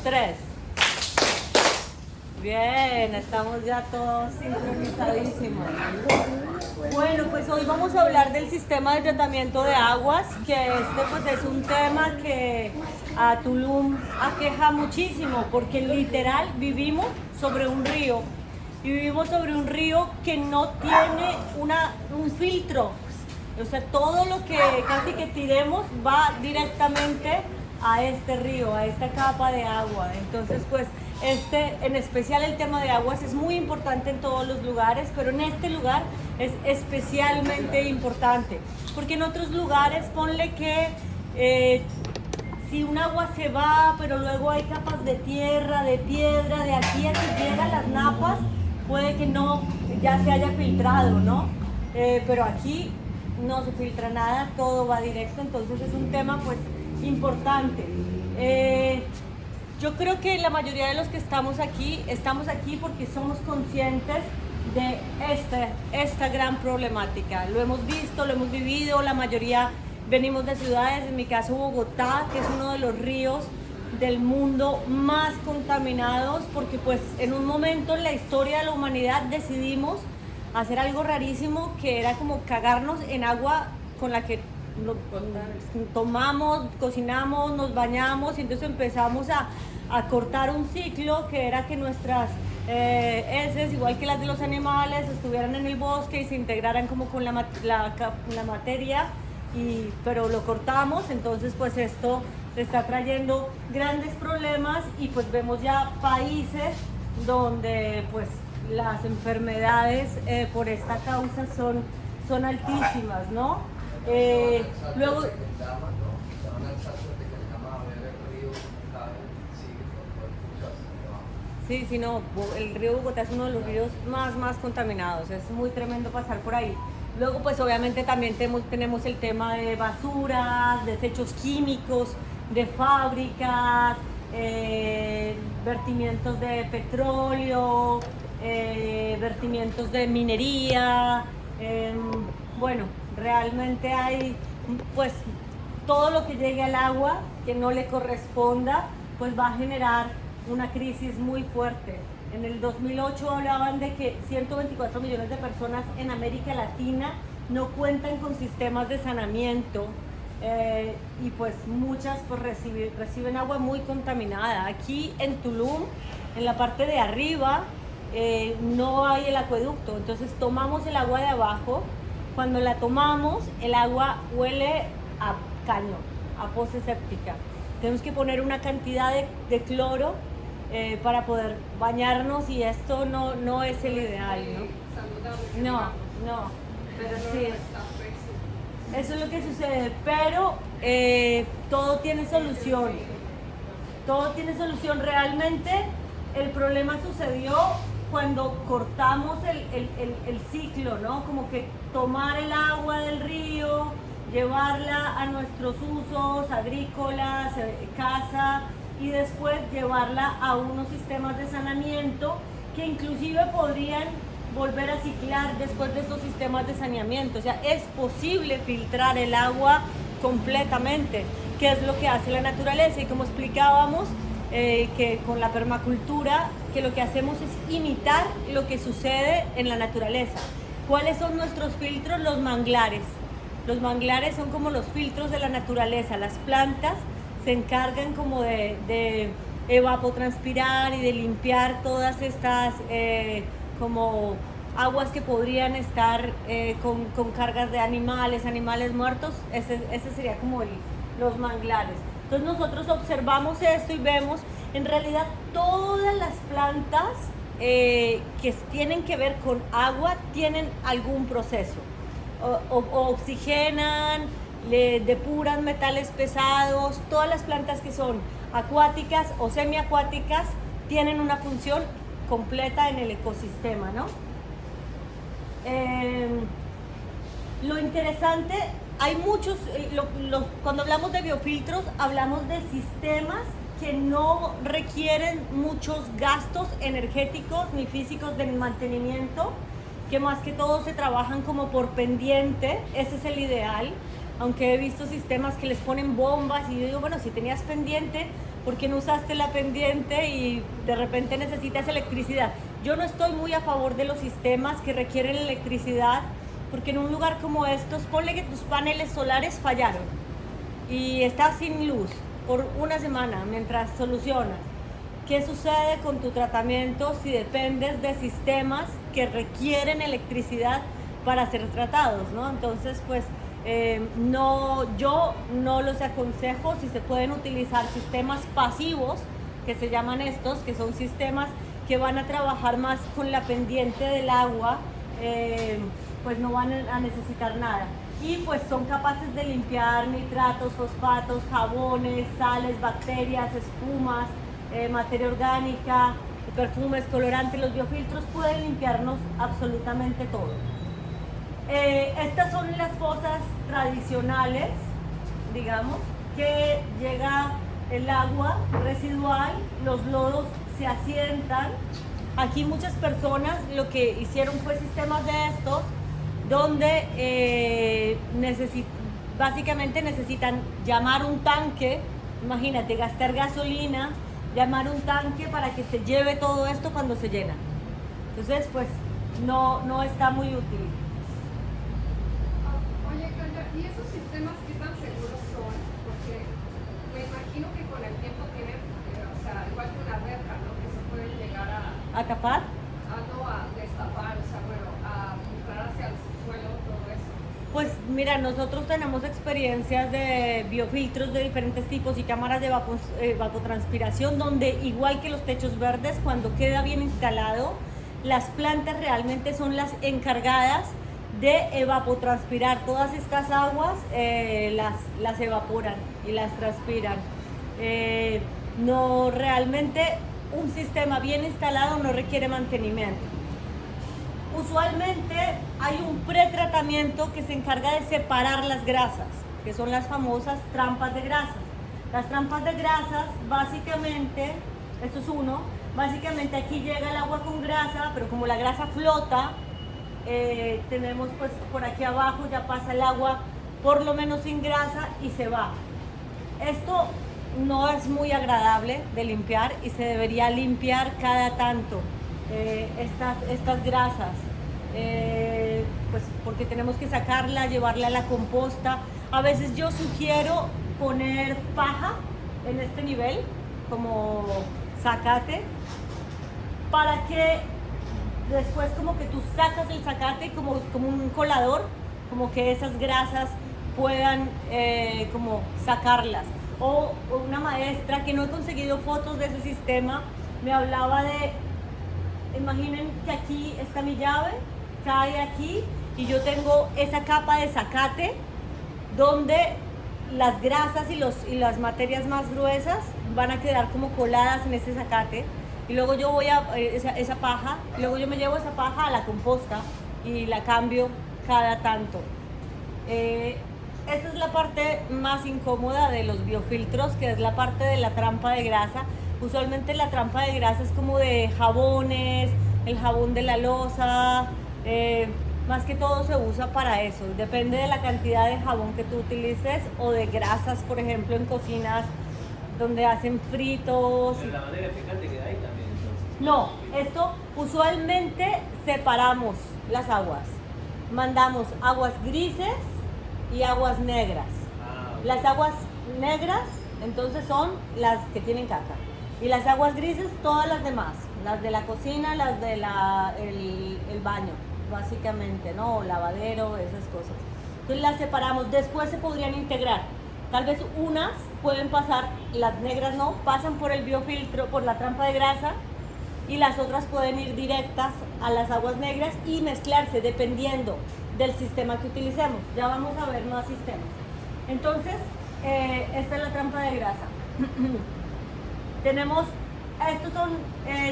3. Bien, estamos ya todos sincronizadísimos. Bueno, pues hoy vamos a hablar del sistema de tratamiento de aguas, que pues es un tema que a Tulum aqueja muchísimo, porque literal vivimos sobre un río. Y vivimos sobre un río que no tiene un filtro. O sea, todo lo que casi que tiremos va directamente a este río, a esta capa de agua. Entonces, pues, en especial el tema de aguas es muy importante en todos los lugares, pero en este lugar es especialmente importante. Porque en otros lugares, ponle que si un agua se va, pero luego hay capas de tierra, de piedra, de aquí a que llegan las napas, puede que no, ya se haya filtrado, ¿no? Pero aquí no se filtra nada, todo va directo, entonces es un tema pues importante. Yo creo que la mayoría de los que estamos aquí porque somos conscientes de esta gran problemática. Lo hemos visto, lo hemos vivido, la mayoría venimos de ciudades, en mi caso Bogotá, que es uno de los ríos del mundo más contaminados, porque pues en un momento en la historia de la humanidad decidimos hacer algo rarísimo, que era como cagarnos en agua con la que tomamos, cocinamos, nos bañamos, y entonces empezamos a cortar un ciclo que era que nuestras heces, igual que las de los animales, estuvieran en el bosque y se integraran como con la materia, pero lo cortamos. Entonces pues esto está trayendo grandes problemas, y pues vemos ya países donde pues las enfermedades por esta causa son altísimas, ¿no? Luego sí, no, el río Bogotá es uno de los ríos más contaminados, es muy tremendo pasar por ahí. Luego pues obviamente también tenemos el tema de basuras, desechos químicos de fábricas, vertimientos de petróleo, vertimientos de minería. Bueno, realmente hay pues todo lo que llegue al agua que no le corresponda, pues va a generar una crisis muy fuerte. En el 2008 hablaban de que 124 millones de personas en América Latina no cuentan con sistemas de saneamiento, y pues muchas pues reciben agua muy contaminada. Aquí en Tulum, en la parte de arriba, no hay el acueducto, entonces tomamos el agua de abajo. Cuando la tomamos, el agua huele a caño, a fosa séptica. Tenemos que poner una cantidad de cloro para poder bañarnos, y esto no es el ideal, ¿no? No, pero sí. Eso es lo que sucede, pero todo tiene solución. Todo tiene solución. Realmente el problema sucedió cuando cortamos el ciclo, ¿no? Como que tomar el agua del río, llevarla a nuestros usos agrícolas, casa, y después llevarla a unos sistemas de saneamiento que inclusive podrían volver a ciclar después de estos sistemas de saneamiento. O sea, es posible filtrar el agua completamente, que es lo que hace la naturaleza. Y como explicábamos, que con la permacultura, que lo que hacemos es imitar lo que sucede en la naturaleza. ¿Cuáles son nuestros filtros? Los manglares. Los manglares son como los filtros de la naturaleza. Las plantas se encargan como de evapotranspirar y de limpiar todas estas como aguas que podrían estar con cargas de animales muertos. Ese sería como los manglares. Entonces nosotros observamos esto y vemos en realidad todas las plantas que tienen que ver con agua tienen algún proceso. O oxigenan, le depuran metales pesados. Todas las plantas que son acuáticas o semiacuáticas tienen una función completa en el ecosistema, ¿no? Lo interesante, hay muchos, cuando hablamos de biofiltros, hablamos de sistemas que no requieren muchos gastos energéticos ni físicos de mantenimiento, que más que todo se trabajan como por pendiente. Ese es el ideal, aunque he visto sistemas que les ponen bombas, y yo digo, bueno, si tenías pendiente, porque no usaste la pendiente y de repente necesitas electricidad. Yo no estoy muy a favor de los sistemas que requieren electricidad, porque en un lugar como estos, ponle que tus paneles solares fallaron y estás sin luz por una semana mientras solucionas. ¿Qué sucede con tu tratamiento si dependes de sistemas que requieren electricidad para ser tratados, ¿no? Entonces, pues, yo no los aconsejo. Si se pueden utilizar sistemas pasivos, que se llaman estos, que son sistemas que van a trabajar más con la pendiente del agua, pues no van a necesitar nada. Y pues son capaces de limpiar nitratos, fosfatos, jabones, sales, bacterias, espumas, materia orgánica, perfumes, colorantes. Los biofiltros pueden limpiarnos absolutamente todo. Estas son las fosas tradicionales, digamos, que llega el agua residual, los lodos se asientan. Aquí muchas personas lo que hicieron fue sistemas de estos, donde básicamente necesitan llamar un tanque, imagínate, gastar gasolina, llamar un tanque para que se lleve todo esto cuando se llena. Entonces, pues, no está muy útil. Oye, Calla, ¿y esos sistemas qué tan seguros son? Porque me imagino que con el tiempo tienen, o sea, igual que una alberca, ¿no? Que se pueden llegar ¿A tapar? a destapar, o sea, bueno, a filtrar hacia el suelo, todo eso. Pues mira, nosotros tenemos experiencias de biofiltros de diferentes tipos y cámaras de evapotranspiración, donde igual que los techos verdes, cuando queda bien instalado, las plantas realmente son las encargadas de evapotranspirar. Todas estas aguas las evaporan y las transpiran. No, realmente un sistema bien instalado no requiere mantenimiento. Usualmente hay un pretratamiento que se encarga de separar las grasas, que son las famosas trampas de grasas. Las trampas de grasas, básicamente, esto es uno, básicamente aquí llega el agua con grasa, pero como la grasa flota, tenemos pues por aquí abajo ya pasa el agua por lo menos sin grasa y se va. Esto no es muy agradable de limpiar y se debería limpiar cada tanto. Estas grasas, pues porque tenemos que sacarla, llevarla a la composta. A veces yo sugiero poner paja en este nivel, como zacate, para que después como que tú sacas el zacate como un colador, como que esas grasas puedan como sacarlas. O una maestra, que no he conseguido fotos de ese sistema, me hablaba de, imaginen que aquí está mi llave, cae aquí y yo tengo esa capa de zacate donde las grasas y las materias más gruesas van a quedar como coladas en ese zacate, y luego yo voy a esa paja, y luego yo me llevo esa paja a la composta y la cambio cada tanto. Esta es la parte más incómoda de los biofiltros, que es la parte de la trampa de grasa. Usualmente la trampa de grasa es como de jabones, el jabón de la loza, más que todo se usa para eso. Depende de la cantidad de jabón que tú utilices, o de grasas, por ejemplo, en cocinas donde hacen fritos. Pero la manera picante queda ahí también, entonces. No, esto usualmente separamos las aguas. Mandamos aguas grises y aguas negras. Ok. Las aguas negras, entonces, son las que tienen caca. Y las aguas grises, todas las demás. Las de la cocina, las de el baño, básicamente, ¿no? O lavadero, esas cosas. Entonces las separamos. Después se podrían integrar. Tal vez unas pueden pasar, las negras no, pasan por el biofiltro, por la trampa de grasa, y las otras pueden ir directas a las aguas negras y mezclarse dependiendo del sistema que utilicemos. Ya vamos a ver más sistemas. Entonces, esta es la trampa de grasa. Tenemos, estos son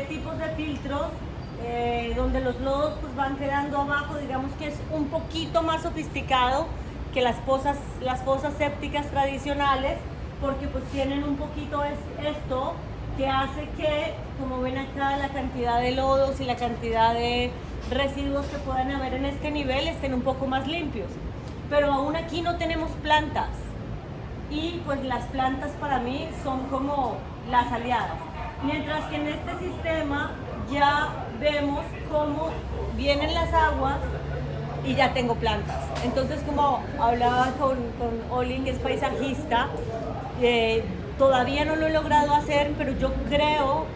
tipos de filtros donde los lodos pues van quedando abajo. Digamos que es un poquito más sofisticado que las fosas sépticas tradicionales, porque pues tienen un poquito esto que hace que, como ven acá, la cantidad de lodos y la cantidad de residuos que puedan haber en este nivel estén un poco más limpios. Pero aún aquí no tenemos plantas, y pues las plantas para mí son como las aliadas. Mientras que en este sistema ya vemos cómo vienen las aguas y ya tengo plantas. Entonces, como hablaba con Olin, que es paisajista, todavía no lo he logrado hacer, pero yo creo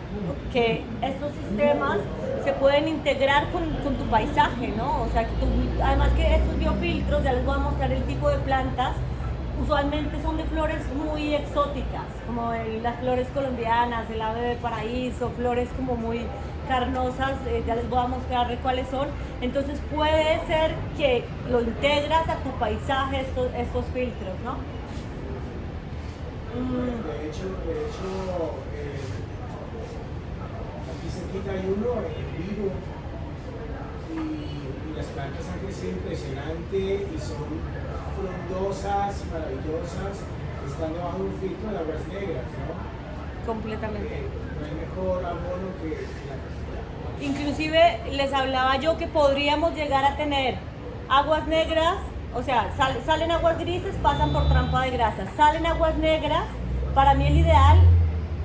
que estos sistemas se pueden integrar con tu paisaje, ¿no? O sea, que además que estos biofiltros, ya les voy a mostrar el tipo de plantas, usualmente son de flores muy exóticas, como las flores colombianas, el ave de paraíso, flores como muy carnosas, ya les voy a mostrar cuáles son. Entonces puede ser que lo integras a tu paisaje estos filtros, ¿no? De hecho, aquí cerquita hay uno en vivo y las plantas han crecido impresionante y son frondosas, maravillosas, están debajo de un filtro de aguas negras, ¿no? Completamente. No hay mejor abono que la cantidad. Inclusive les hablaba yo que podríamos llegar a tener aguas negras, o sea, salen aguas grises, pasan por trampa de grasa, salen aguas negras. Para mí el ideal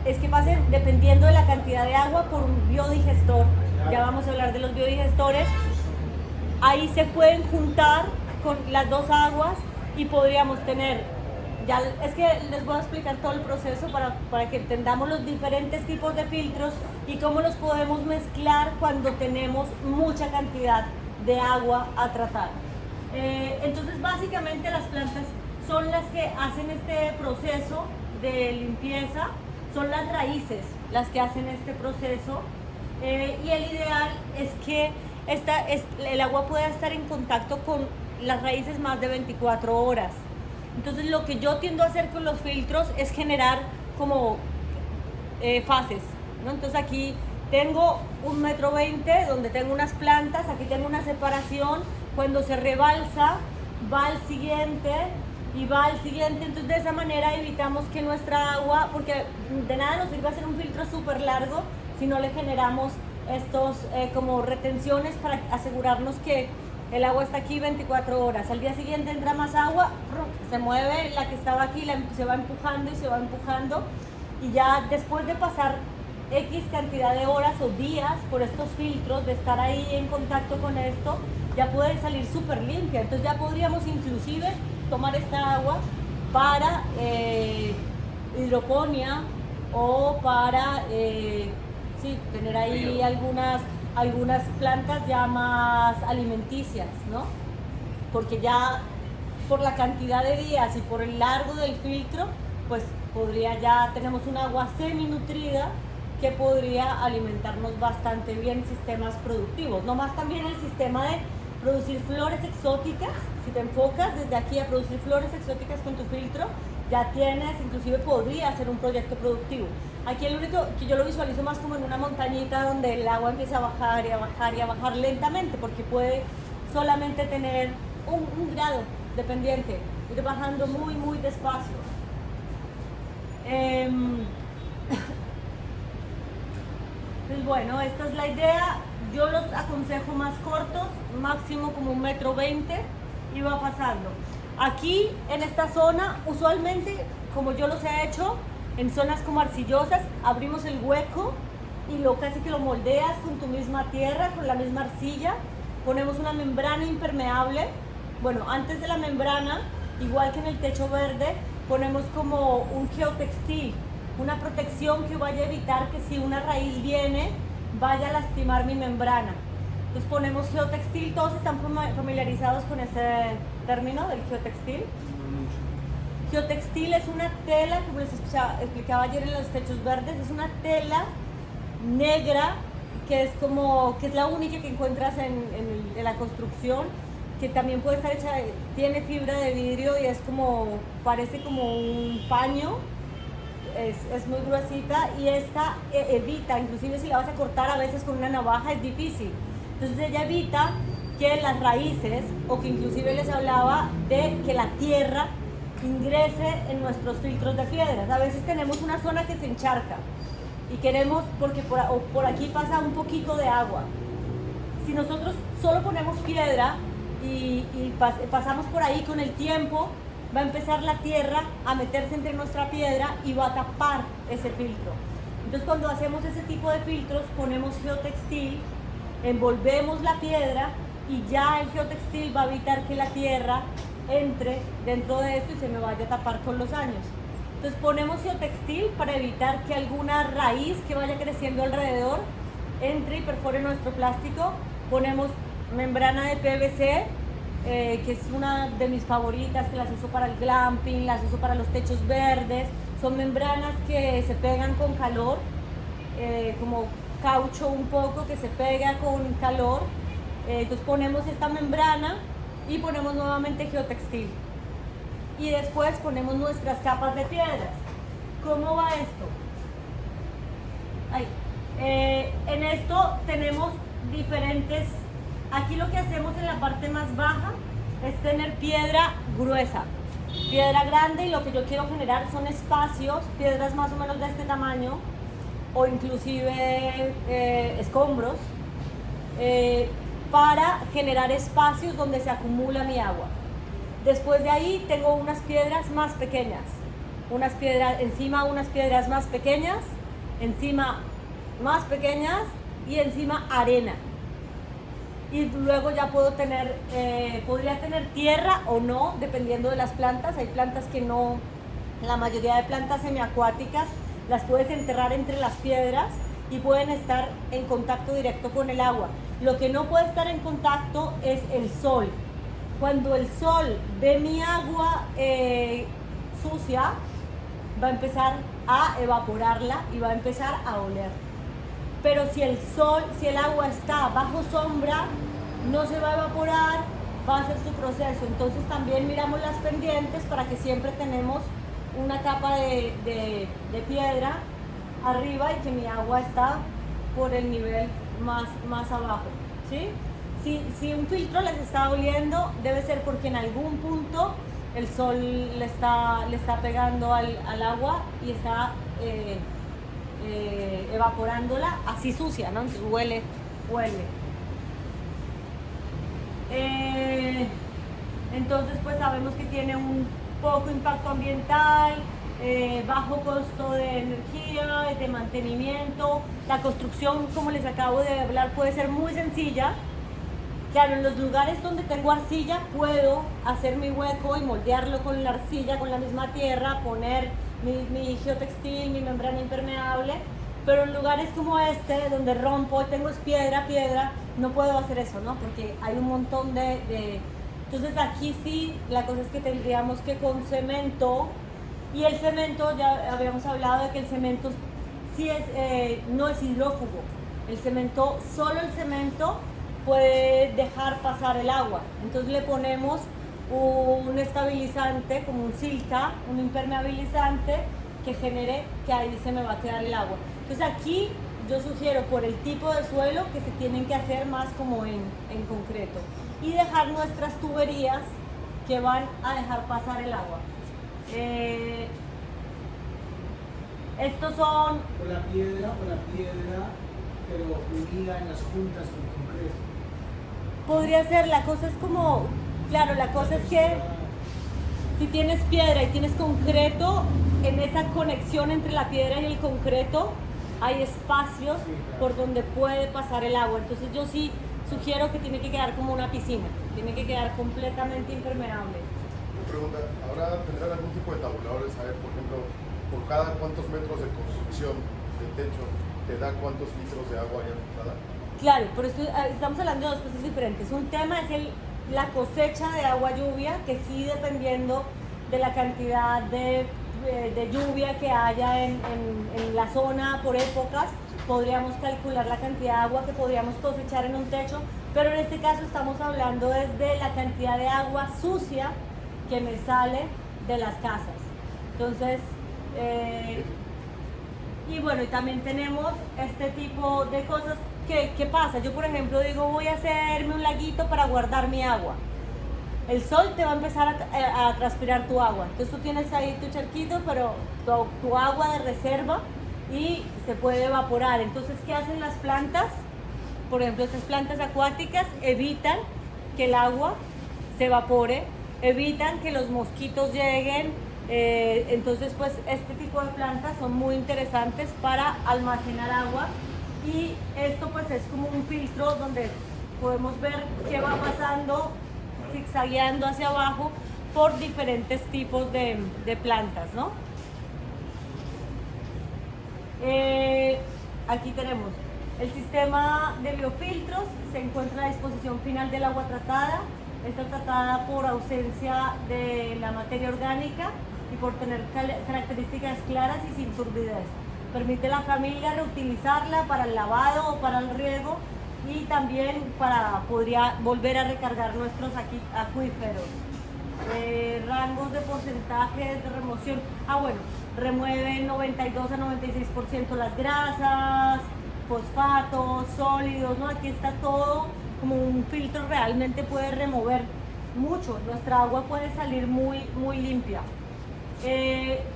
es que pasen, dependiendo de la cantidad de agua, por un biodigestor. Ya vamos a hablar de los biodigestores. Ahí se pueden juntar con las dos aguas y podríamos tener, ya es que les voy a explicar todo el proceso para que entendamos los diferentes tipos de filtros y cómo los podemos mezclar cuando tenemos mucha cantidad de agua a tratar. Entonces básicamente las plantas son las que hacen este proceso de limpieza, son las raíces las que hacen este proceso, y el ideal es que el agua pueda estar en contacto con las raíces más de 24 horas. Entonces lo que yo tiendo a hacer con los filtros es generar como fases, ¿no? Entonces aquí tengo 1,20 m donde tengo unas plantas, aquí tengo una separación, cuando se rebalsa va al siguiente y va al siguiente, entonces de esa manera evitamos que nuestra agua, porque de nada nos sirve hacer un filtro súper largo si no le generamos estos como retenciones para asegurarnos que el agua está aquí 24 horas. Al día siguiente entra más agua, se mueve la que estaba aquí, se va empujando y se va empujando, y ya después de pasar X cantidad de horas o días por estos filtros, de estar ahí en contacto con esto, ya puede salir súper limpia. Entonces ya podríamos inclusive tomar esta agua para hidroponía o para tener ahí algunas plantas ya más alimenticias, ¿no? Porque ya por la cantidad de días y por el largo del filtro, pues tenemos un agua semi-nutrida que podría alimentarnos bastante bien sistemas productivos. No más también el sistema de producir flores exóticas, si te enfocas desde aquí a producir flores exóticas con tu filtro, ya tienes, inclusive podría ser un proyecto productivo. Aquí el único que yo lo visualizo más como en una montañita donde el agua empieza a bajar y a bajar y a bajar lentamente, porque puede solamente tener un grado dependiente, ir bajando muy, muy despacio. Pues bueno, esta es la idea. Yo los aconsejo más cortos, máximo como 1,20 m, y va pasando. Aquí en esta zona, usualmente, como yo los he hecho, en zonas como arcillosas, abrimos el hueco y casi que lo moldeas con tu misma tierra, con la misma arcilla. Ponemos una membrana impermeable. Bueno, antes de la membrana, igual que en el techo verde, ponemos como un geotextil, una protección que vaya a evitar que si una raíz viene, vaya a lastimar mi membrana. Entonces ponemos geotextil. ¿Todos están familiarizados con ese término del geotextil? Geotextil es una tela, como les explicaba ayer en los techos verdes, es una tela negra que es la única que encuentras en la construcción, que también puede estar hecha, tiene fibra de vidrio y parece como un paño, es muy gruesita, y esta evita, inclusive si la vas a cortar a veces con una navaja es difícil, entonces ella evita que las raíces, o que inclusive les hablaba de que la tierra ingrese en nuestros filtros de piedras. A veces tenemos una zona que se encharca y queremos, porque por aquí pasa un poquito de agua. Si nosotros solo ponemos piedra y pasamos por ahí con el tiempo, va a empezar la tierra a meterse entre nuestra piedra y va a tapar ese filtro. Entonces cuando hacemos ese tipo de filtros ponemos geotextil, envolvemos la piedra y ya el geotextil va a evitar que la tierra entre dentro de esto y se me vaya a tapar con los años. Entonces ponemos geotextil para evitar que alguna raíz que vaya creciendo alrededor entre y perfore nuestro plástico. Ponemos membrana de PVC, que es una de mis favoritas, que las uso para el glamping, las uso para los techos verdes. Son membranas que se pegan con calor, como caucho un poco que se pega con calor. Entonces ponemos esta membrana y ponemos nuevamente geotextil. Y después ponemos nuestras capas de piedras. ¿Cómo va esto? Ahí. En esto tenemos diferentes. Aquí lo que hacemos en la parte más baja es tener piedra gruesa, piedra grande, y lo que yo quiero generar son espacios, piedras más o menos de este tamaño o inclusive escombros, para generar espacios donde se acumula mi agua. Después de ahí tengo unas piedras más pequeñas, unas piedras encima, unas piedras más pequeñas, encima más pequeñas y encima arena. Y luego ya puedo tener, podría tener tierra o no, dependiendo de las plantas. Hay plantas que no, la mayoría de plantas semiacuáticas las puedes enterrar entre las piedras y pueden estar en contacto directo con el agua. Lo que no puede estar en contacto es el sol. Cuando el sol ve mi agua sucia, va a empezar a evaporarla y va a empezar a oler. Pero si el sol, si el agua está bajo sombra, no se va a evaporar, va a hacer su proceso. Entonces también miramos las pendientes para que siempre tenemos una capa de piedra arriba y que mi agua está por el nivel más abajo, ¿sí? Si un filtro les está oliendo, debe ser porque en algún punto el sol le está pegando al agua y está evaporándola así sucia, ¿no? Entonces huele. Entonces pues sabemos que tiene un poco impacto ambiental, bajo costo de energía, de mantenimiento. La construcción, como les acabo de hablar, puede ser muy sencilla. Claro, en los lugares donde tengo arcilla puedo hacer mi hueco y moldearlo con la arcilla, con la misma tierra, poner mi geotextil, mi membrana impermeable, pero en lugares como este, donde rompo y tengo es piedra, no puedo hacer eso, ¿no? Porque hay un montón de... Entonces aquí sí, la cosa es que tendríamos que con cemento, y el cemento, ya habíamos hablado de que el cemento sí no es hidrófugo. El cemento, solo el cemento puede dejar pasar el agua. Entonces le ponemos un estabilizante, como un silica, un impermeabilizante que genere que ahí se me va a quedar el agua. Entonces aquí yo sugiero, por el tipo de suelo, que se tienen que hacer más como en concreto y dejar nuestras tuberías que van a dejar pasar el agua. Estos son... O la piedra, pero unida en las puntas con concreto. Podría ser, la cosa es como, claro, la cosa es que si tienes piedra y tienes concreto, en esa conexión entre la piedra y el concreto hay espacios por donde puede pasar el agua. Entonces yo sí sugiero que tiene que quedar como una piscina, tiene que quedar completamente impermeable. Una pregunta, ¿habrá tendrán algún tipo de tabuladores? A ver, por ejemplo, por cada cuántos metros de construcción del techo te da cuántos litros de agua ya filtrada. Claro, pero estamos hablando de dos cosas diferentes. Un tema es la cosecha de agua lluvia, que sí, dependiendo de la cantidad de lluvia que haya en la zona por épocas, podríamos calcular la cantidad de agua que podríamos cosechar en un techo, pero en este caso estamos hablando desde la cantidad de agua sucia que me sale de las casas. Entonces, y bueno, y también tenemos este tipo de cosas. ¿Qué pasa? Yo, por ejemplo, digo, voy a hacerme un laguito para guardar mi agua. El sol te va a empezar a transpirar tu agua. Entonces tú tienes ahí tu charquito, pero tu agua de reserva, y se puede evaporar. Entonces, ¿qué hacen las plantas? Por ejemplo, estas plantas acuáticas evitan que el agua se evapore evitan que los mosquitos lleguen. Entonces pues este tipo de plantas son muy interesantes para almacenar agua, y esto pues es como un filtro donde podemos ver qué va pasando zigzagueando hacia abajo por diferentes tipos de plantas, ¿no? Aquí tenemos el sistema de biofiltros, se encuentra a disposición final del agua tratada. Está tratada por ausencia de la materia orgánica y por tener características claras y sin turbidez. Permite a la familia reutilizarla para el lavado o para el riego, y también podría volver a recargar nuestros acuíferos. Rangos de porcentajes de remoción. Remueve 92 a 96% las grasas, fosfatos, sólidos, ¿no? Aquí está todo como un filtro, realmente puede remover mucho. Nuestra agua puede salir muy, muy limpia.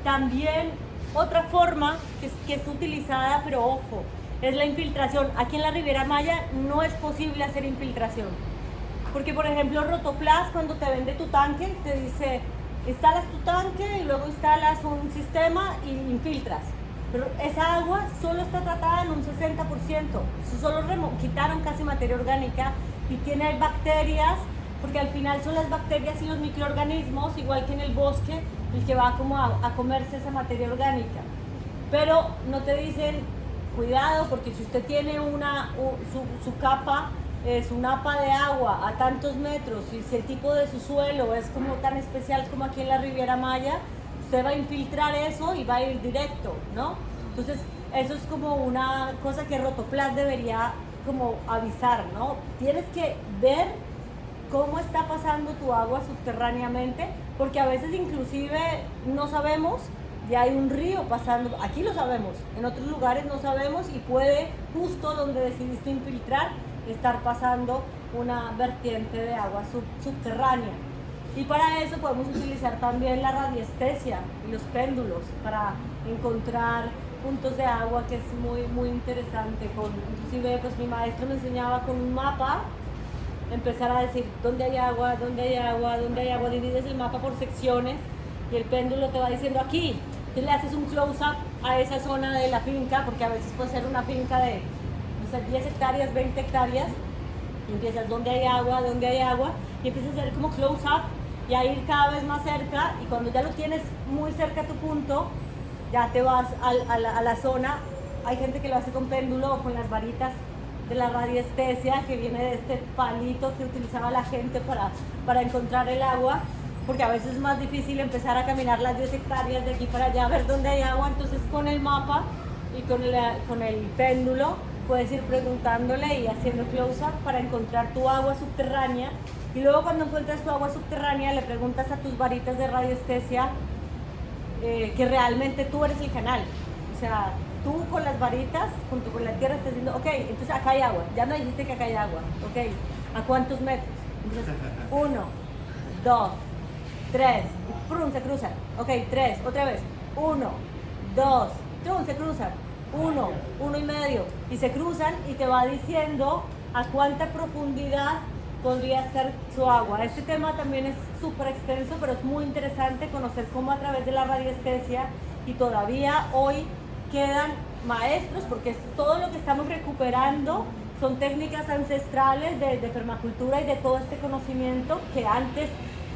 También otra forma que es utilizada, pero ojo, es la infiltración. Aquí en la Riviera Maya no es posible hacer infiltración, porque por ejemplo Rotoplas, cuando te vende tu tanque, te dice instalas tu tanque y luego instalas un sistema y infiltras, pero esa agua solo está tratada en un 60%. Solo quitaron casi materia orgánica, y tiene bacterias, porque al final son las bacterias y los microorganismos, igual que en el bosque, el que va como a comerse esa materia orgánica. Pero no te dicen cuidado, porque si usted tiene su capa, su napa de agua a tantos metros, y si el tipo de su suelo es como tan especial como aquí en la Riviera Maya, usted va a infiltrar eso y va a ir directo, ¿no? Entonces eso es como una cosa que Rotoplas debería como avisar, ¿no? Tienes que ver cómo está pasando tu agua subterráneamente, porque a veces inclusive no sabemos, ya hay un río pasando, aquí lo sabemos, en otros lugares no sabemos, y puede, justo donde decidiste infiltrar, estar pasando una vertiente de agua subterránea. Y para eso podemos utilizar también la radiestesia y los péndulos para encontrar puntos de agua, que es muy, muy interesante. Inclusive pues mi maestro me enseñaba con un mapa, empezar a decir dónde hay agua, dónde hay agua, dónde hay agua. Divides el mapa por secciones y el péndulo te va diciendo aquí. Entonces le haces un close-up a esa zona de la finca, porque a veces puede ser una finca de 10 hectáreas, 20 hectáreas, y empiezas dónde hay agua, y empiezas a hacer como close-up y a ir cada vez más cerca, y cuando ya lo tienes muy cerca a tu punto, ya te vas a la zona. Hay gente que lo hace con péndulo o con las varitas de la radiestesia, que viene de este palito que utilizaba la gente para encontrar el agua, porque a veces es más difícil empezar a caminar las 10 hectáreas de aquí para allá a ver dónde hay agua. Entonces con el mapa y con el péndulo puedes ir preguntándole y haciendo close-up para encontrar tu agua subterránea, y luego cuando encuentras tu agua subterránea le preguntas a tus varitas de radiestesia que realmente tú eres el canal. O sea, tú con las varitas, junto con la tierra, estás diciendo, ok, entonces acá hay agua, ya me dijiste que acá hay agua, ok, ¿a cuántos metros? Entonces, 1, 2, 3, ¡prum! Se cruzan, ok, 3, otra vez, 1, 2, ¡prum! Se cruzan, 1, 1,5, y se cruzan, y te va diciendo a cuánta profundidad podría ser su agua. Este tema también es súper extenso, pero es muy interesante conocer cómo a través de la radiestesia, y todavía hoy quedan maestros, porque todo lo que estamos recuperando son técnicas ancestrales de permacultura y de todo este conocimiento que antes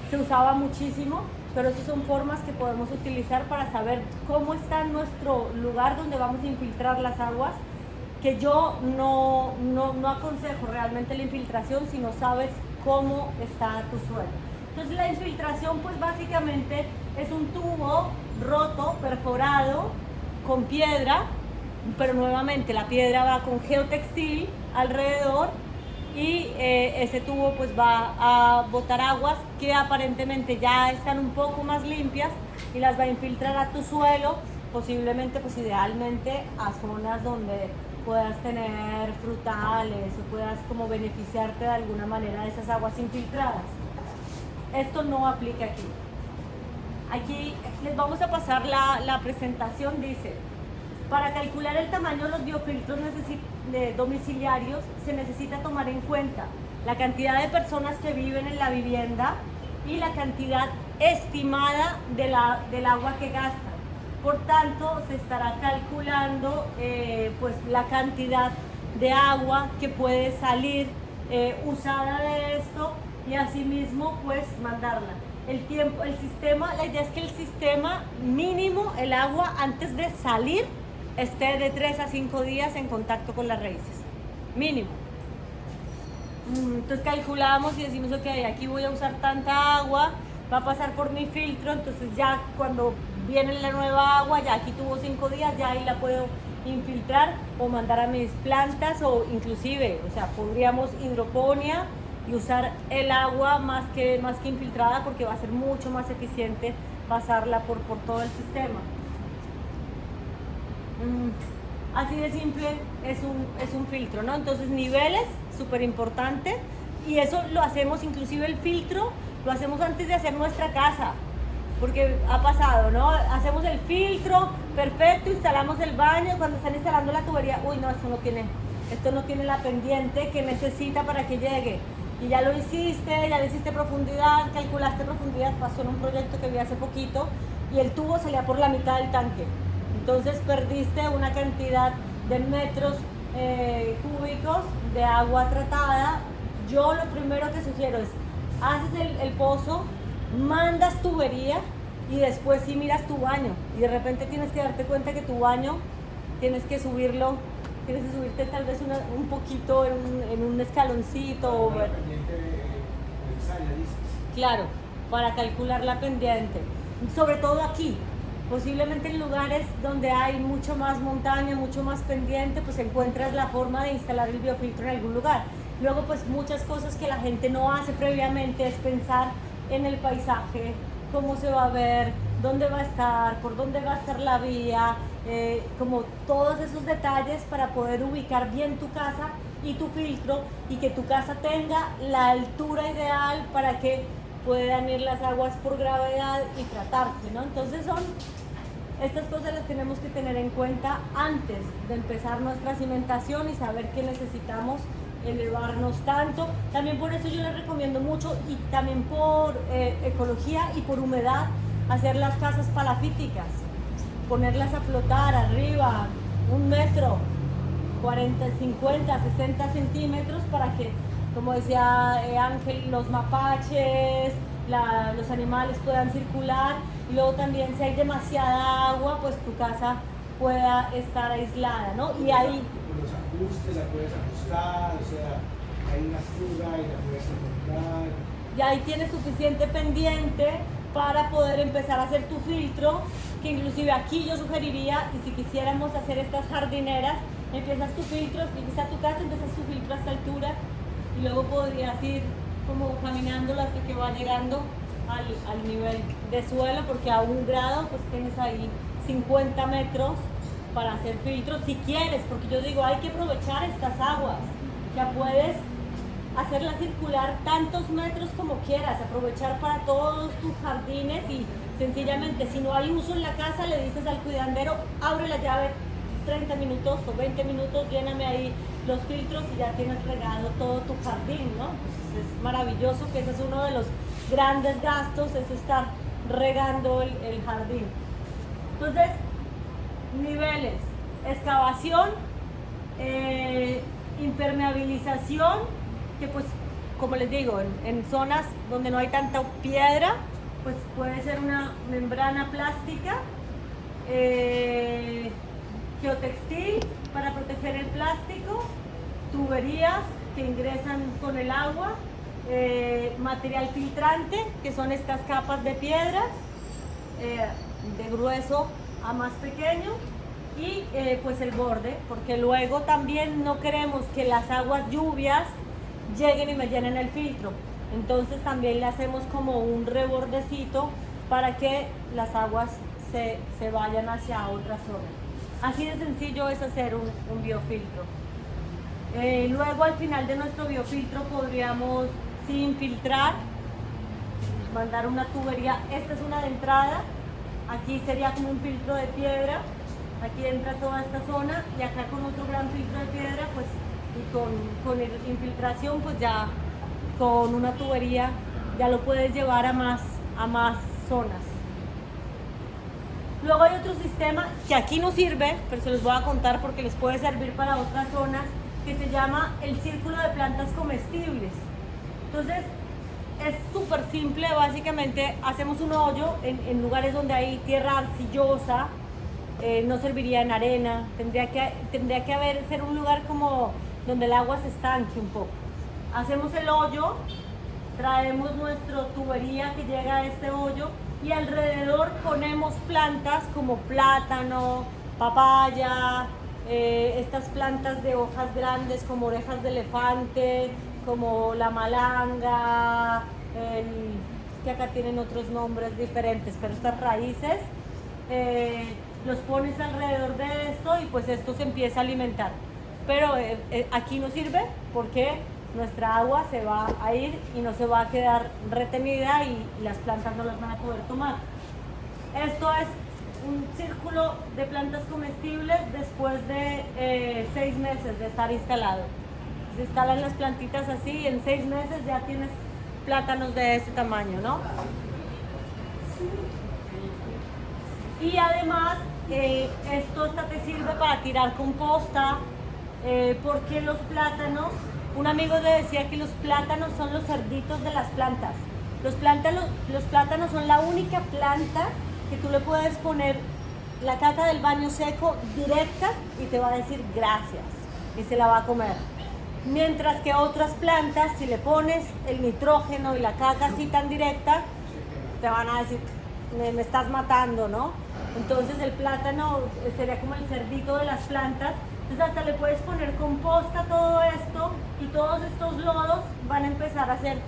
se usaba muchísimo, pero esas son formas que podemos utilizar para saber cómo está nuestro lugar donde vamos a infiltrar las aguas, que yo no aconsejo realmente la infiltración si no sabes cómo está tu suelo. Entonces la infiltración pues básicamente es un tubo roto, perforado, con piedra, pero nuevamente la piedra va con geotextil alrededor, y ese tubo pues va a botar aguas que aparentemente ya están un poco más limpias, y las va a infiltrar a tu suelo, posiblemente pues idealmente a zonas donde puedas tener frutales o puedas como beneficiarte de alguna manera de esas aguas infiltradas. Esto no aplica aquí. Aquí les vamos a pasar la presentación. Dice, para calcular el tamaño de los biofiltros domiciliarios se necesita tomar en cuenta la cantidad de personas que viven en la vivienda, y la cantidad estimada del agua que gastan. Por tanto, se estará calculando pues la cantidad de agua que puede salir usada de esto y asimismo pues mandarla. El sistema, la idea es que el sistema mínimo, el agua antes de salir, esté de 3 a 5 días en contacto con las raíces. Mínimo. Entonces calculamos y decimos, ok, aquí voy a usar tanta agua, va a pasar por mi filtro, entonces ya cuando viene la nueva agua, ya aquí tuvo 5 días, ya ahí la puedo infiltrar o mandar a mis plantas o inclusive, o sea, podríamos hidroponía y usar el agua más que infiltrada porque va a ser mucho más eficiente pasarla por todo el sistema. Así de simple es un filtro, ¿no? Entonces niveles, súper importante, y eso lo hacemos, inclusive el filtro, lo hacemos antes de hacer nuestra casa, porque ha pasado, ¿no? Hacemos el filtro, perfecto, instalamos el baño, cuando están instalando la tubería, uy, no, esto no tiene la pendiente que necesita para que llegue. Y ya lo hiciste, ya le hiciste profundidad, calculaste profundidad, pasó en un proyecto que vi hace poquito, y el tubo salía por la mitad del tanque. Entonces perdiste una cantidad de metros cúbicos de agua tratada. Yo lo primero que sugiero es, haces el pozo, mandas tubería y después sí miras tu baño. Y de repente tienes que darte cuenta que tu baño tienes que subirte tal vez un poquito en un escaloncito. La pendiente necesaria, dices. Claro, para calcular la pendiente. Sobre todo aquí. Posiblemente en lugares donde hay mucho más montaña, mucho más pendiente, pues encuentras la forma de instalar el biofiltro en algún lugar. Luego, pues muchas cosas que la gente no hace previamente es pensar en el paisaje, cómo se va a ver, dónde va a estar, por dónde va a estar la vía, como todos esos detalles para poder ubicar bien tu casa y tu filtro y que tu casa tenga la altura ideal para que puedan ir las aguas por gravedad y tratarse, ¿no? Entonces estas cosas las tenemos que tener en cuenta antes de empezar nuestra cimentación y saber que necesitamos elevarnos tanto. También por eso yo les recomiendo mucho, y también por ecología y por humedad, hacer las casas palafíticas, ponerlas a flotar arriba, 1 metro, 40, 50, 60 centímetros para que, como decía Ángel, los mapaches, los animales puedan circular, y luego también si hay demasiada agua, pues tu casa pueda estar aislada, ¿no? Y ahí Con los ajustes la puedes ajustar, o sea, hay una fuga y la puedes encontrar. y ahí tienes suficiente pendiente para poder empezar a hacer tu filtro, que inclusive aquí yo sugeriría, y si quisiéramos hacer estas jardineras, empiezas tu filtro, empiezas a tu casa, empiezas tu filtro a esta altura, y luego podrías ir como caminándolo hasta que va llegando al nivel de suelo, porque a 1 grado pues tienes ahí 50 metros para hacer filtros si quieres, porque yo digo, hay que aprovechar estas aguas, ya puedes hacerlas circular tantos metros como quieras, aprovechar para todos tus jardines, y sencillamente si no hay uso en la casa le dices al cuidandero, abre la llave 30 minutos o 20 minutos, lléname ahí los filtros y ya tienes regado todo tu jardín, ¿no? Pues es maravilloso, que ese es uno de los grandes gastos, es estar regando el jardín. Entonces, niveles, excavación, impermeabilización, que pues como les digo, en zonas donde no hay tanta piedra, pues puede ser una membrana plástica, geotextil para proteger el plástico, tuberías que ingresan con el agua, material filtrante, que son estas capas de piedras, de grueso a más pequeño, y pues el borde, porque luego también no queremos que las aguas lluvias lleguen y me llenen el filtro, entonces también le hacemos como un rebordecito para que las aguas se vayan hacia otra zona. Así de sencillo es hacer un biofiltro. Luego al final de nuestro biofiltro podríamos, sin filtrar, mandar una tubería. Esta es una de entrada, aquí sería como un filtro de piedra, aquí entra toda esta zona, y acá con otro gran filtro de piedra, pues, y con infiltración, pues ya con una tubería ya lo puedes llevar a más zonas. Luego hay otro sistema que aquí no sirve, pero se los voy a contar porque les puede servir para otras zonas, que se llama el círculo de plantas comestibles. Entonces, es súper simple, básicamente hacemos un hoyo en lugares donde hay tierra arcillosa, no serviría en arena, tendría que ser un lugar como donde el agua se estanque un poco. Hacemos el hoyo, traemos nuestra tubería que llega a este hoyo y alrededor ponemos plantas como plátano, papaya, estas plantas de hojas grandes como orejas de elefante, como la malanga, que acá tienen otros nombres diferentes, pero estas raíces los pones alrededor de esto y pues esto se empieza a alimentar. Pero aquí no sirve porque nuestra agua se va a ir y no se va a quedar retenida y las plantas no las van a poder tomar. Esto es un círculo de plantas comestibles después de 6 meses de estar instalado. Se instalan las plantitas así y en 6 meses ya tienes plátanos de ese tamaño, ¿no? Y además esto te sirve para tirar composta, porque los plátanos, un amigo le decía que los plátanos son los cerditos de las plantas. Los plátanos son la única planta que tú le puedes poner la caca del baño seco directa y te va a decir gracias y se la va a comer. Mientras que otras plantas, si le pones el nitrógeno y la caca así tan directa, te van a decir, me estás matando, ¿no? Entonces el plátano sería como el cerdito de las plantas. Entonces hasta le puedes poner composta a todo esto y todos estos lodos van a empezar a ser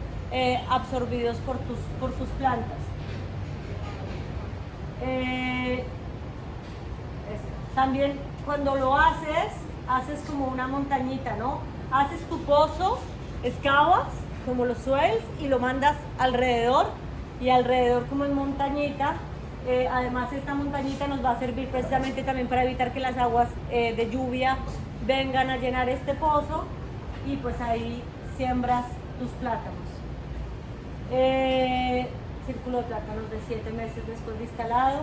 absorbidos por tus plantas. También cuando lo haces como una montañita, ¿no? Haces tu pozo, excavas como los suelos y lo mandas alrededor y alrededor como en montañita. Además esta montañita nos va a servir precisamente también para evitar que las aguas de lluvia vengan a llenar este pozo y pues ahí siembras tus plátanos. Círculo de plátanos de 7 meses después de instalado.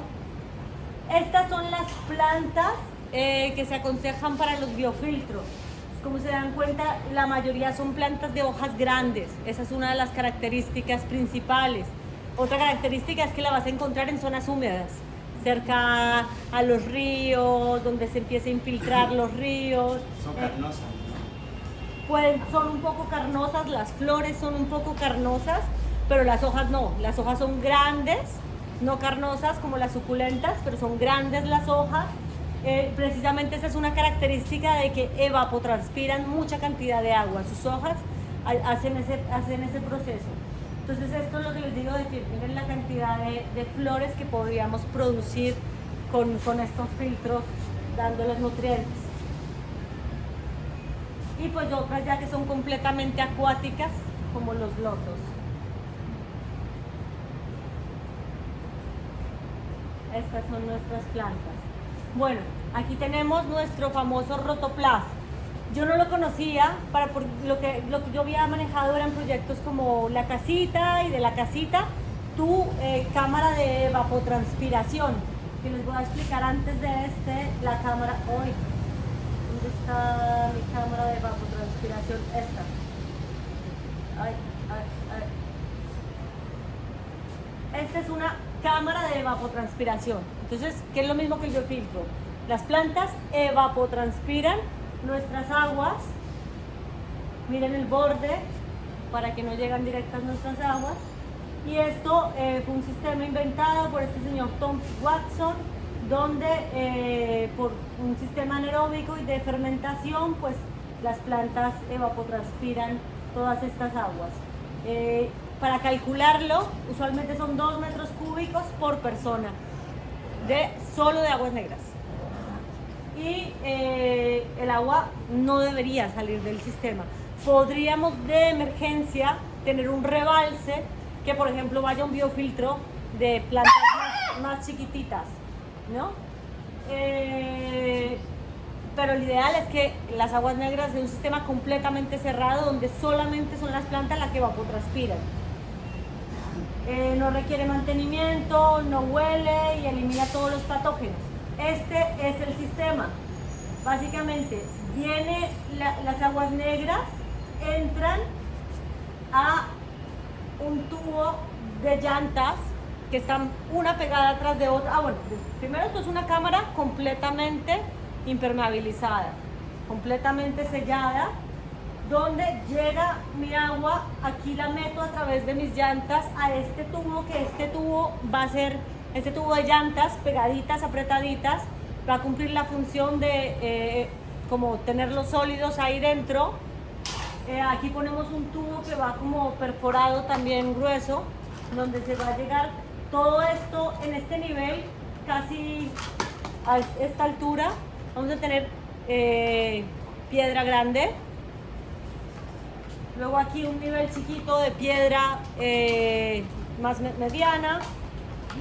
Estas son las plantas que se aconsejan para los biofiltros. Como se dan cuenta, la mayoría son plantas de hojas grandes. Esa es una de las características principales. Otra característica es que la vas a encontrar en zonas húmedas, cerca a los ríos, donde se empieza a infiltrar los ríos. Son carnosas. Pues son un poco carnosas, las flores son un poco carnosas, pero las hojas no. Las hojas son grandes, no carnosas como las suculentas, pero son grandes las hojas. Precisamente esa es una característica de que evapotranspiran mucha cantidad de agua. Sus hojas hacen ese proceso. Entonces esto es lo que les digo de que miren la cantidad de flores que podríamos producir con estos filtros dándoles nutrientes. Y pues otras ya que son completamente acuáticas como los lotos. Estas son nuestras plantas. Bueno, aquí tenemos nuestro famoso rotoplas. Yo no lo conocía, lo que yo había manejado eran proyectos como la casita y de la casita tu cámara de evapotranspiración, que les voy a explicar antes de la cámara hoy. ¿Dónde está mi cámara de evapotranspiración? Esta. Esta es una cámara de evapotranspiración. Entonces, ¿qué es lo mismo que el biofiltro? Las plantas evapotranspiran nuestras aguas. Miren el borde para que no lleguen directas nuestras aguas. Y esto fue un sistema inventado por este señor Tom Watson, donde por un sistema anaeróbico y de fermentación, pues las plantas evapotranspiran todas estas aguas. Para calcularlo, usualmente son 2 metros cúbicos por persona, solo de aguas negras. Y el agua no debería salir del sistema. Podríamos de emergencia tener un rebalse que, por ejemplo, vaya un biofiltro de plantas más chiquititas, ¿no? Pero lo ideal es que las aguas negras de un sistema completamente cerrado donde solamente son las plantas las que evapotranspiran. no requiere mantenimiento, no huele y elimina todos los patógenos. Este es el sistema. Básicamente, las aguas negras entran a un tubo de llantas que están una pegada atrás de otra. Bueno, primero esto es una cámara completamente impermeabilizada, completamente sellada, donde llega mi agua. Aquí la meto a través de mis llantas a este tubo, que este tubo va a ser, este tubo de llantas pegaditas, apretaditas, va a cumplir la función de como tener los sólidos ahí dentro. Aquí ponemos un tubo que va como perforado también grueso, donde se va a llegar todo esto en este nivel, casi a esta altura. Vamos a tener piedra grande. Luego aquí un nivel chiquito de piedra más mediana.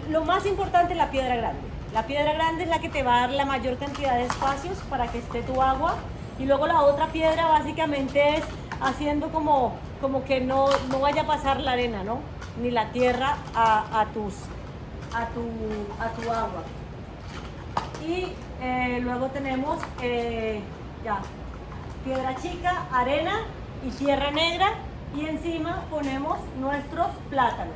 Lo más importante es la piedra grande. La piedra grande es la que te va a dar la mayor cantidad de espacios para que esté tu agua. Y luego la otra piedra básicamente es haciendo como que no vaya a pasar la arena, ¿no? Ni la tierra a tu agua. Y luego tenemos ya piedra chica, arena y tierra negra, y encima ponemos nuestros plátanos.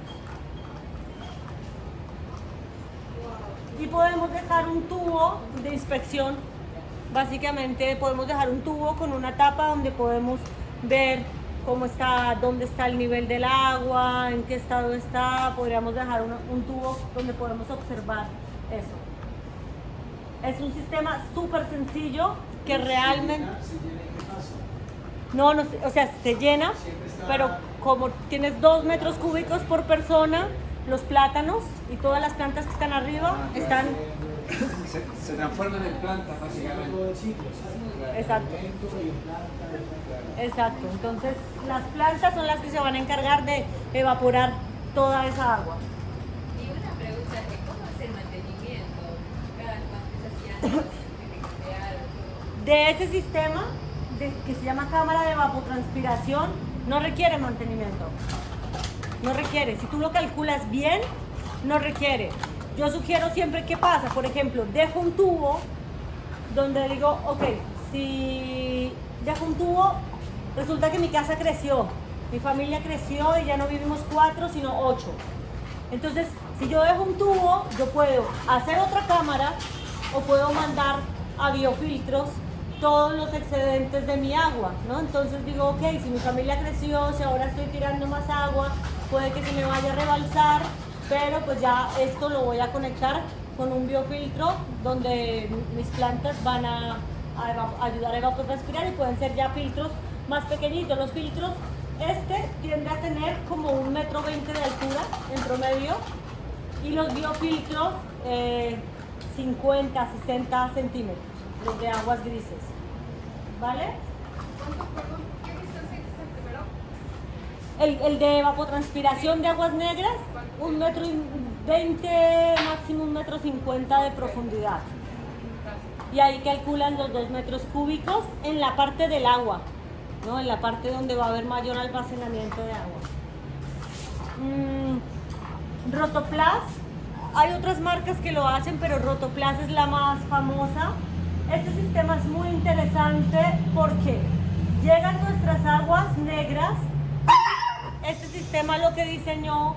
Y podemos dejar un tubo de inspección. Básicamente podemos dejar un tubo con una tapa donde podemos ver cómo está, dónde está el nivel del agua, en qué estado está. Podríamos dejar un tubo donde podemos observar eso. Es un sistema súper sencillo que realmente... No, o sea, se llena, pero como tienes 2 metros cúbicos por persona, los plátanos y todas las plantas que están arriba están... Se transforman en plantas, básicamente. Exacto. Exacto. Entonces, las plantas son las que se van a encargar de evaporar toda esa agua. Y una pregunta, ¿cómo es el mantenimiento? Cada cuánto De ese sistema que se llama cámara de evapotranspiración, no requiere mantenimiento. No requiere. Si tú lo calculas bien, no requiere. Yo sugiero siempre, ¿qué pasa? Por ejemplo, dejo un tubo donde digo, ok, si dejo un tubo, resulta que mi casa creció, mi familia creció y ya no vivimos 4, sino 8. Entonces, si yo dejo un tubo, yo puedo hacer otra cámara o puedo mandar a biofiltros todos los excedentes de mi agua, ¿no? Entonces digo, ok, si mi familia creció, si ahora estoy tirando más agua, puede que se me vaya a rebalsar, pero pues ya esto lo voy a conectar con un biofiltro donde mis plantas van a ayudar a evapotranspirar, y pueden ser ya filtros más pequeñitos. Los filtros, tiende a tener como 1,20 metros de altura en promedio, y los biofiltros 50, 60 centímetros, los de aguas grises, ¿vale? Perdón, ¿qué distancia es el primero? El de evapotranspiración de aguas negras, 1,20 m, máximo 1,50 m de profundidad. Y ahí calculan los 2 metros cúbicos en la parte del agua, ¿no? En la parte donde va a haber mayor almacenamiento de agua. Rotoplas, hay otras marcas que lo hacen, pero Rotoplas es la más famosa. Este sistema es muy interesante porque llegan nuestras aguas negras. Este sistema lo que diseñó,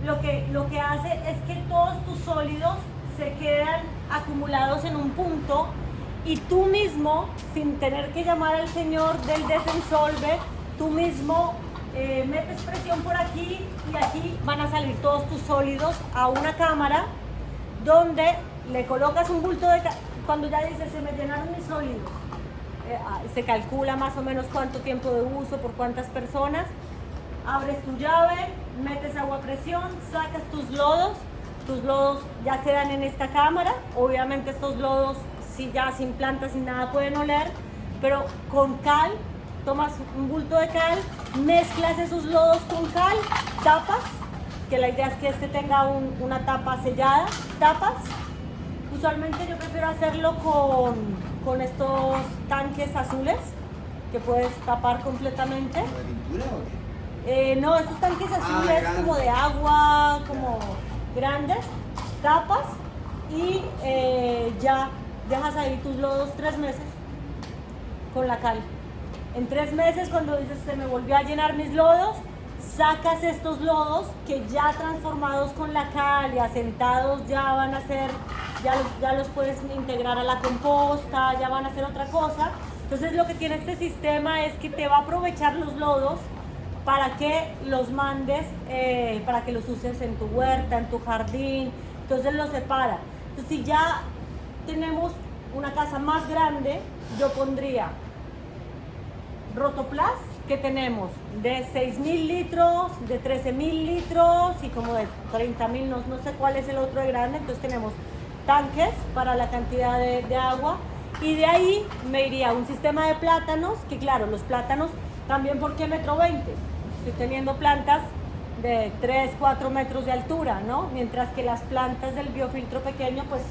lo que hace es que todos tus sólidos se quedan acumulados en un punto, y tú mismo, sin tener que llamar al señor del desensolve, tú mismo metes presión por aquí, y aquí van a salir todos tus sólidos a una cámara donde le colocas un bulto de... Cuando ya dices, se me llenaron mis sólidos, se calcula más o menos cuánto tiempo de uso por cuántas personas. Abres tu llave, metes agua a presión, sacas tus lodos ya quedan en esta cámara. Obviamente estos lodos, si ya sin plantas, sin nada, pueden oler, pero con cal, tomas un bulto de cal, mezclas esos lodos con cal, tapas, que la idea es que tenga una tapa sellada, tapas. Usualmente yo prefiero hacerlo con estos tanques azules que puedes tapar completamente. ¿De pintura o qué? No, estos tanques azules grandes. como de agua, como grandes, tapas y ya dejas ahí tus lodos 3 meses con la cal. En 3 meses, cuando dices se me volvió a llenar mis lodos, sacas estos lodos que ya transformados con la cal y asentados ya van a ser, ya los puedes integrar a la composta, ya van a ser otra cosa. Entonces lo que tiene este sistema es que te va a aprovechar los lodos para que los mandes, para que los uses en tu huerta, en tu jardín. Entonces los separa. Entonces si ya tenemos una casa más grande, yo pondría Rotoplas, que tenemos de 6.000 litros, de 13.000 litros y como de 30.000, no sé cuál es el otro de grande. Entonces tenemos tanques para la cantidad de agua, y de ahí me iría a un sistema de plátanos, que claro, los plátanos también, ¿por qué 1,20 m? Estoy teniendo plantas de 3, 4 metros de altura, ¿no? Mientras que las plantas del biofiltro pequeño pues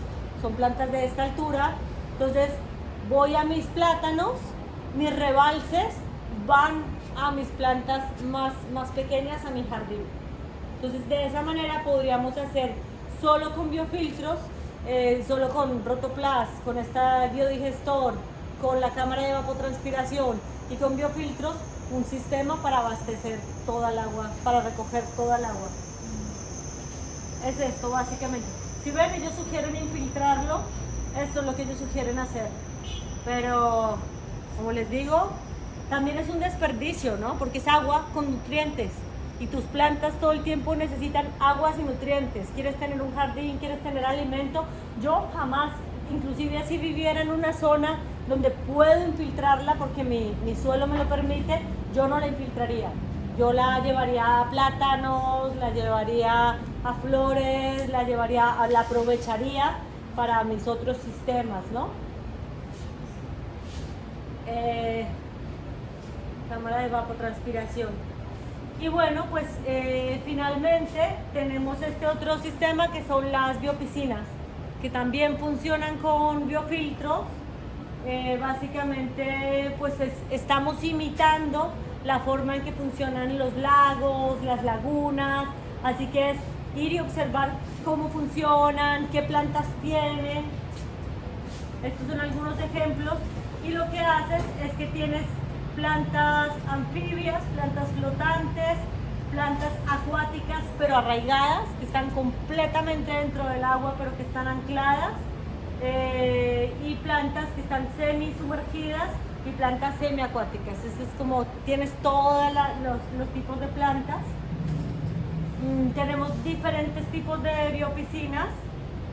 son plantas de esta altura. Entonces voy a mis plátanos, mis rebalses van a mis plantas más pequeñas, a mi jardín. Entonces de esa manera podríamos hacer solo con biofiltros, solo con Rotoplas, con este biodigestor, con la cámara de evapotranspiración y con biofiltros, un sistema para abastecer toda el agua, para recoger toda el agua. Es esto básicamente. Si ven, ellos sugieren infiltrarlo, esto es lo que ellos sugieren hacer. Pero, como les digo, también es un desperdicio, ¿no? Porque es agua con nutrientes. Y tus plantas todo el tiempo necesitan aguas y nutrientes. Quieres tener un jardín, quieres tener alimento. Yo jamás, inclusive si viviera en una zona donde puedo infiltrarla porque mi suelo me lo permite, yo no la infiltraría. Yo la llevaría a plátanos, la llevaría a flores, la aprovecharía para mis otros sistemas, ¿no? Cámara de evapotranspiración. Y bueno, pues finalmente tenemos este otro sistema que son las biopiscinas, que también funcionan con biofiltros. Básicamente pues estamos imitando la forma en que funcionan los lagos, las lagunas, así que es ir y observar cómo funcionan, qué plantas tienen. Estos son algunos ejemplos, y lo que haces es que tienes plantas anfibias, plantas flotantes, plantas acuáticas pero arraigadas, que están completamente dentro del agua pero que están ancladas, y plantas que están semi sumergidas y plantas semiacuáticas. Eso es como tienes todos los tipos de plantas. Tenemos diferentes tipos de biopiscinas,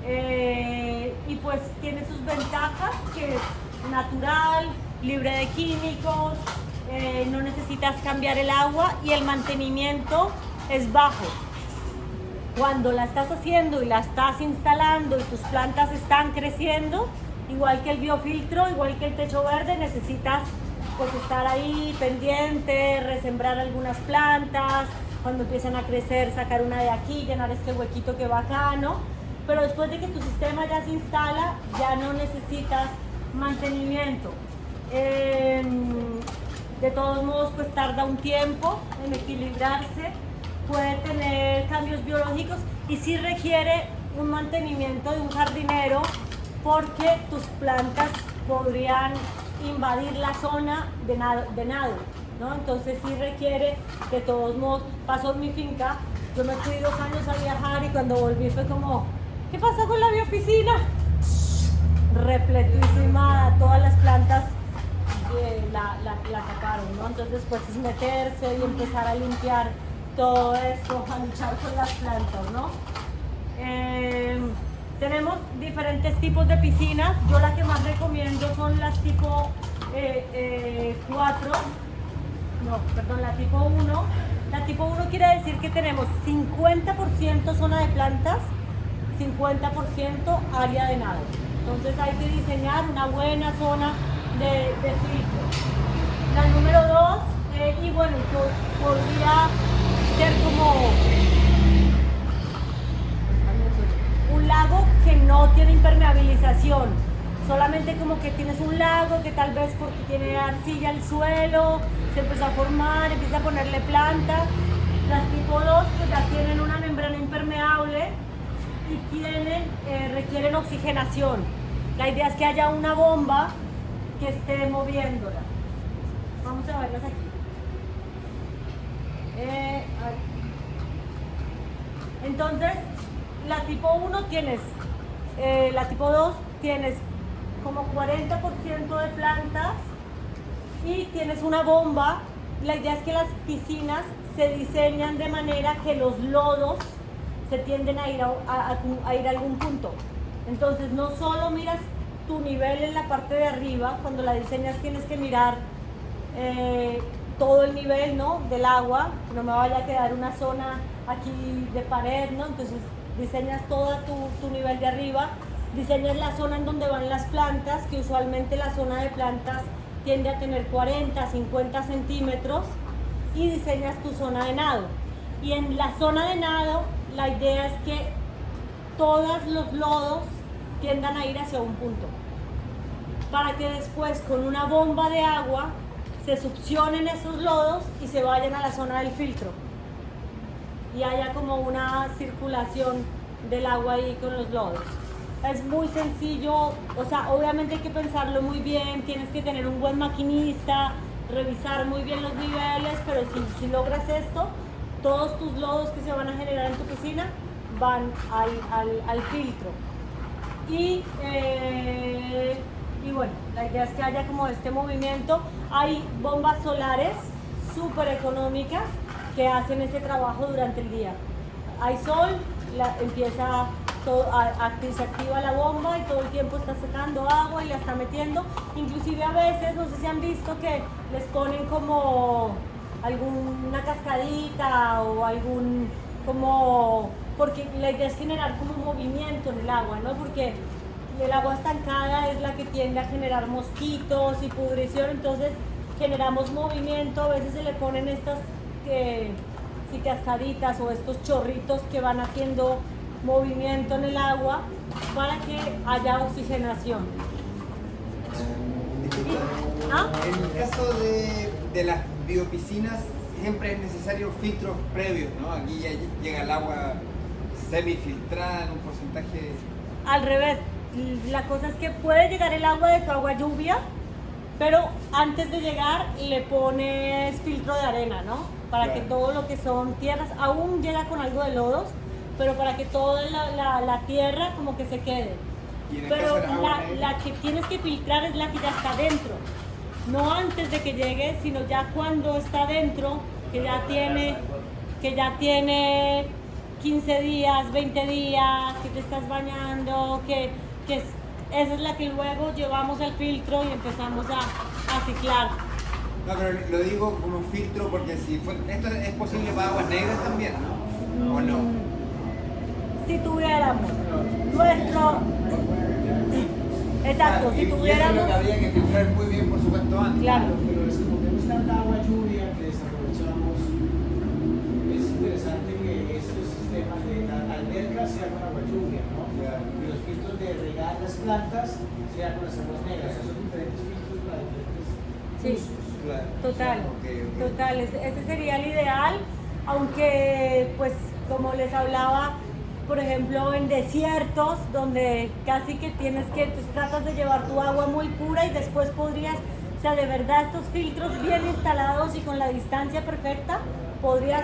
y pues tiene sus ventajas, que es natural, libre de químicos, no necesitas cambiar el agua y el mantenimiento es bajo. Cuando la estás haciendo y la estás instalando y tus plantas están creciendo, igual que el biofiltro, igual que el techo verde, necesitas pues estar ahí pendiente, resembrar algunas plantas, cuando empiezan a crecer sacar una de aquí, llenar este huequito que va acá, ¿no? Pero después de que tu sistema ya se instala, ya no necesitas mantenimiento. De todos modos, pues tarda un tiempo en equilibrarse, puede tener cambios biológicos y sí requiere un mantenimiento de un jardinero, porque tus plantas podrían invadir la zona de nado, ¿no? Entonces sí requiere, de todos modos. Pasó en mi finca, yo me fui 2 años a viajar y cuando volví fue como, ¿qué pasó con la biopiscina? Repletísima, todas las plantas la taparon, ¿no? Entonces pues es meterse y empezar a limpiar todo esto, a luchar con las plantas, ¿no? Tenemos diferentes tipos de piscinas. Yo la que más recomiendo son las tipo 4, no, perdón, la tipo 1. La tipo 1 quiere decir que tenemos 50% zona de plantas, 50% área de nado. Entonces hay que diseñar una buena zona de filtro. La número 2, y bueno, podría ser como un lago que no tiene impermeabilización, solamente como que tienes un lago que tal vez porque tiene arcilla el suelo, se empezó a formar, empieza a ponerle plantas. Las tipo 2 pues ya tienen una membrana impermeable y requieren oxigenación. La idea es que haya una bomba que esté moviéndola. Vamos a verlas aquí. Entonces, la tipo 1 tienes, la tipo 2 tienes como 40% de plantas y tienes una bomba. La idea es que las piscinas se diseñan de manera que los lodos se tienden a ir a algún punto. Entonces no solo miras tu nivel en la parte de arriba, cuando la diseñas tienes que mirar todo el nivel, ¿no?, del agua, que no me vaya a quedar una zona aquí de pared, ¿no? Entonces diseñas todo tu nivel de arriba, diseñas la zona en donde van las plantas, que usualmente la zona de plantas tiende a tener 40, 50 centímetros, y diseñas tu zona de nado. Y en la zona de nado, la idea es que todos los lodos tiendan a ir hacia un punto, para que después con una bomba de agua se succionen esos lodos y se vayan a la zona del filtro y haya como una circulación del agua ahí con los lodos. Es muy sencillo, o sea, obviamente hay que pensarlo muy bien, tienes que tener un buen maquinista, revisar muy bien los niveles, pero si logras esto, todos tus lodos que se van a generar en tu piscina van al filtro. Y bueno, la idea es que haya como este movimiento. Hay bombas solares súper económicas que hacen este trabajo durante el día. Hay sol, empieza todo, se activa la bomba y todo el tiempo está sacando agua y la está metiendo. Inclusive a veces, no sé si han visto que les ponen como alguna cascadita o algún porque la idea es generar como un movimiento en el agua, ¿no? Porque el agua estancada es la que tiende a generar mosquitos y pudrición, entonces generamos movimiento. A veces se le ponen estas cascaditas o estos chorritos que van haciendo movimiento en el agua para que haya oxigenación. ¿Ah? En el caso de las biopiscinas siempre es necesario filtros previos, ¿no? Aquí ya llega el agua semifiltrada en un porcentaje... Al revés, la cosa es que puede llegar el agua de tu agua lluvia, pero antes de llegar le pones filtro de arena, ¿no? Para Claro. que todo lo que son tierras, aún llega con algo de lodos, pero para que toda la tierra como que se quede. Y en el Pero caso del agua negra, la que tienes que filtrar es la que ya está dentro, no antes de que llegue, sino ya cuando está dentro, que ya tiene 15 días, 20 días, que te estás bañando, esa es la que luego llevamos al filtro y empezamos a ciclar. no, pero lo digo como filtro porque esto es posible para aguas negras también, ¿no? ¿O no? Si tuviéramos nuestro... Exacto, si Y eso es tuviéramos... lo que habría que filtrar muy bien, por supuesto, antes. Claro. Pero es que como tenemos tanta agua lluvia que desaprovechamos, es interesante que estos sistemas de albercas sean con agua lluvia, ¿no? Y los filtros de regar las plantas sean con las aguas negras. O sea, son diferentes filtros para diferentes Sí. usos. Claro. Total, Ok. total, ese sería el ideal, aunque pues como les hablaba, por ejemplo en desiertos donde casi que tratas de llevar tu agua muy pura y después podrías, o sea, de verdad estos filtros bien instalados y con la distancia perfecta, podrías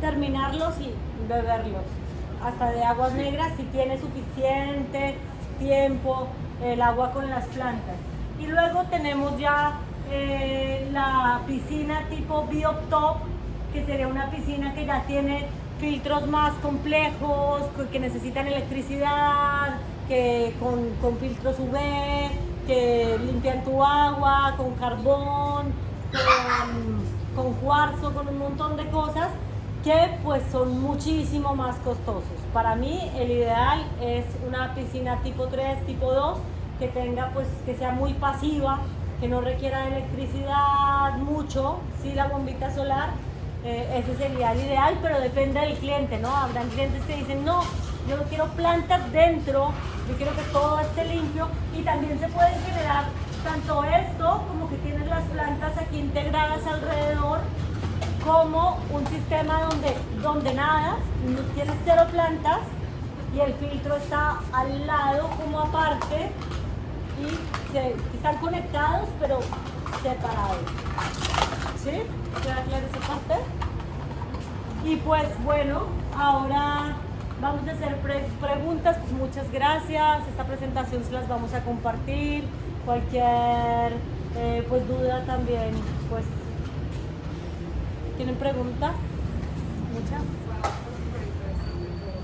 terminarlos y beberlos, hasta de aguas negras si tienes suficiente tiempo el agua con las plantas. Y luego tenemos ya la piscina tipo Biotop, que sería una piscina que ya tiene filtros más complejos, que necesitan electricidad, que con filtros UV, que limpian tu agua, con carbón, con cuarzo, con un montón de cosas que pues son muchísimo más costosos. Para mí el ideal es una piscina tipo 3, tipo 2, que tenga pues que sea muy pasiva, que no requiera electricidad mucho, sí la bombita solar, ese sería el ideal, pero depende del cliente, ¿no? Habrán clientes que dicen, no, yo no quiero plantas dentro yo quiero que todo esté limpio y también se puede generar tanto esto como que tienes las plantas aquí integradas alrededor, como un sistema donde nadas, no tienes 0 plantas y el filtro está al lado como aparte y están conectados pero separados. ¿Sí? ¿Queda clara esa parte? Y pues bueno, ahora vamos a hacer preguntas. Pues muchas gracias. Esta presentación se las vamos a compartir. Cualquier pues duda también, pues ¿tienen preguntas? Muchas. Wow, súper interesante todo.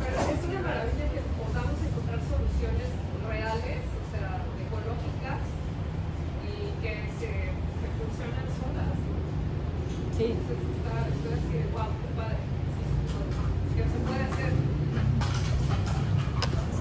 Pero es una maravilla que podamos encontrar soluciones reales, o sea, ecológicas y que funcionan solas. Sí. Entonces, esto es que, wow, qué padre.